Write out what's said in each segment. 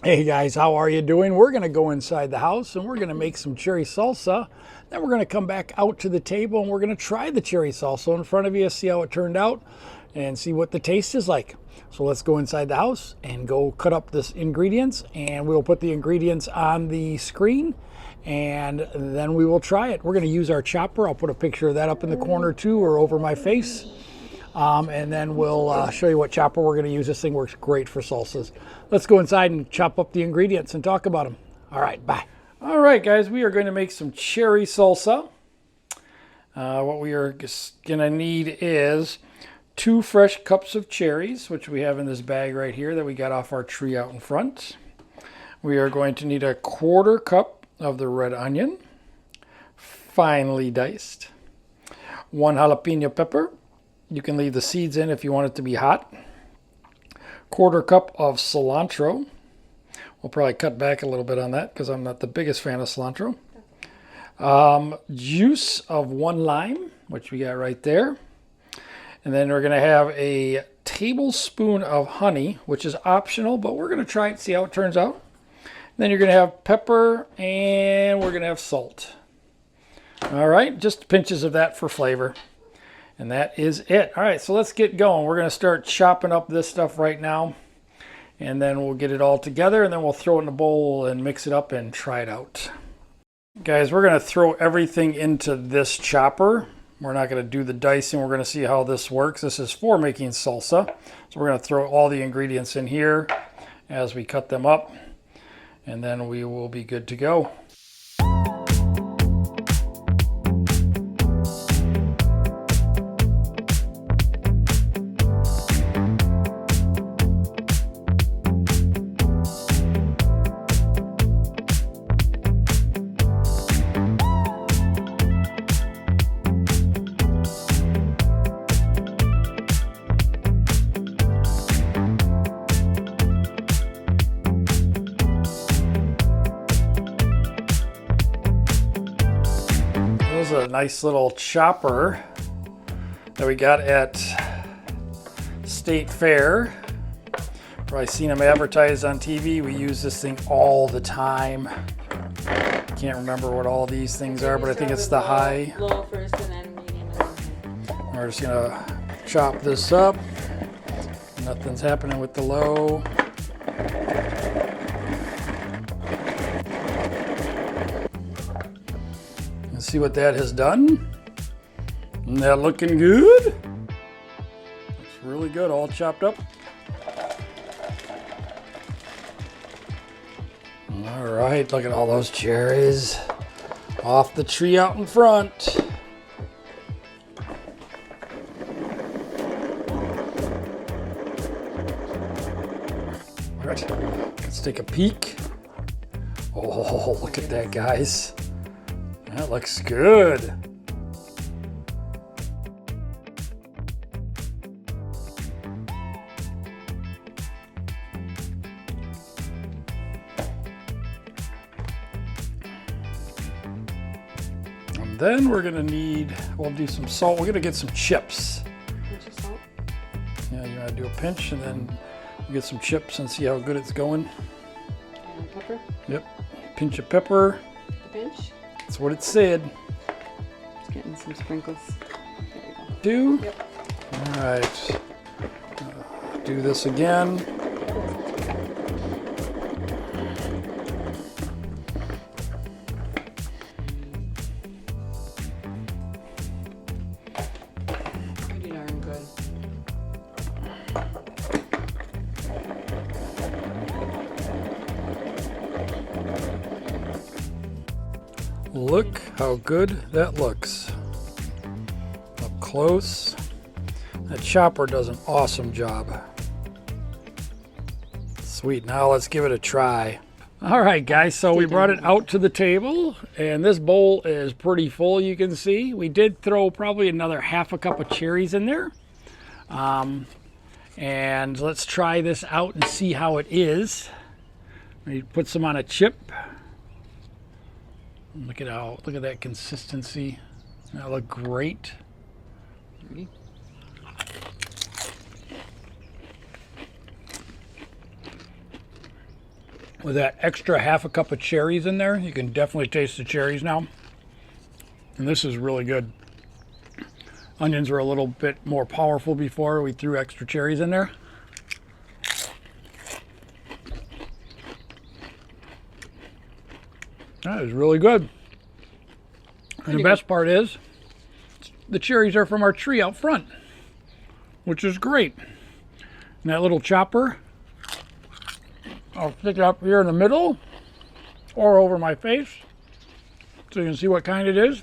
Hey guys, how are you doing? We're going to go inside the house and we're going to make some cherry salsa. Then we're going to come back out to the table and we're going to try the cherry salsa in front of you, see how it turned out and see what the taste is like. So let's go inside the house and go cut up this ingredients, and we'll put the ingredients on the screen and then we will try it. We're going to use our chopper. I'll put a picture of that up in the corner too, or over my face. And then we'll show you what chopper we're going to use. This thing works great for salsas. Let's go inside and chop up the ingredients and talk about them. All right, bye. All right, guys, we are going to make some cherry salsa. What we are going to need is 2 fresh cups of cherries, which we have in this bag right here that we got off our tree out in front. We are going to need a 1/4 cup of the red onion, finely diced. 1 jalapeno pepper. You can leave the seeds in if you want it to be hot. 1/4 cup of cilantro. We'll probably cut back a little bit on that because I'm not the biggest fan of cilantro. Juice of 1 lime, which we got right there. And then we're going to have a tablespoon of honey, which is optional, but we're going to try it, see how it turns out. And then you're going to have pepper and we're going to have salt. All right, just pinches of that for flavor. And that is it. All right, so let's get going. We're going to start chopping up this stuff right now. And then we'll get it all together and then we'll throw it in a bowl and mix it up and try it out. Guys, we're going to throw everything into this chopper. We're not going to do the dicing. We're going to see how this works. This is for making salsa. So we're going to throw all the ingredients in here as we cut them up. And then we will be good to go. This is a nice little chopper that we got at State Fair. Probably seen them advertised on TV. We use this thing all the time. Can't remember what all these things are, but I think it's the high. Low first and then medium. We're just gonna chop this up. Nothing's happening with the low. And see what that has done. Isn't that looking good? Looks really good, all chopped up. All right, look at all those cherries off the tree out in front. All right, let's take a peek. Oh, look at that, guys. That looks good. And then we're gonna need, we'll do some salt. We're gonna get some chips. Pinch of salt. Yeah, you wanna do a pinch and then we'll get some chips and see how good it's going. And pepper. Yep, pinch of pepper. A pinch. That's what it said. Just getting some sprinkles. There you go. Do. Yep. All right. Do this again. Pretty darn good. Look how good that looks. Up close. That chopper does an awesome job. Sweet, now let's give it a try. All right, guys, so we brought it out to the table, and this bowl is pretty full, you can see. We did throw probably another 1/2 cup of cherries in there. And let's try this out and see how it is. We put some on a chip. Look at that consistency. That look great. Ready? with that extra half a cup of cherries in there. You can definitely taste the cherries now. And this is really good. Onions were a little bit more powerful before we threw extra cherries in there. That is really good. And the best part is, the cherries are from our tree out front, which is great. And that little chopper, I'll stick it up here in the middle or over my face so you can see what kind it is.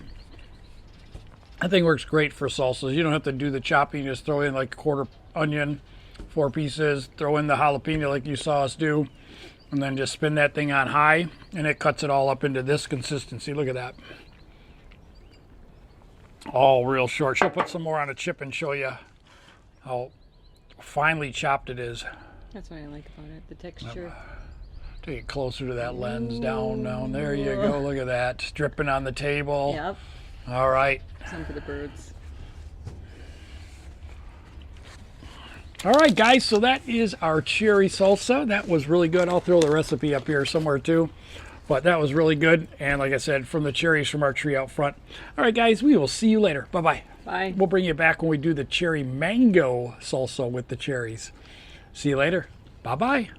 I think it works great for salsas. You don't have to do the chopping, just throw in like a quarter onion, 4 pieces, throw in the jalapeno like you saw us do, and then just spin that thing on high, and it cuts it all up into this consistency. Look at that. All real short. She'll put some more on a chip and show you how finely chopped it is. That's what I like about it, the texture. Take it closer to that lens. Down. There you go. Look at that. It's dripping on the table. Yep. All right. Some for the birds. All right, guys. So that is our cherry salsa. That was really good. I'll throw the recipe up here somewhere too. But that was really good. And like I said, from the cherries from our tree out front. All right, guys. We will see you later. Bye-bye. Bye. We'll bring you back when we do the cherry mango salsa with the cherries. See you later. Bye-bye.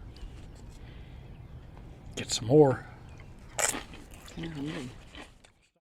Get some more. Kind of hungry.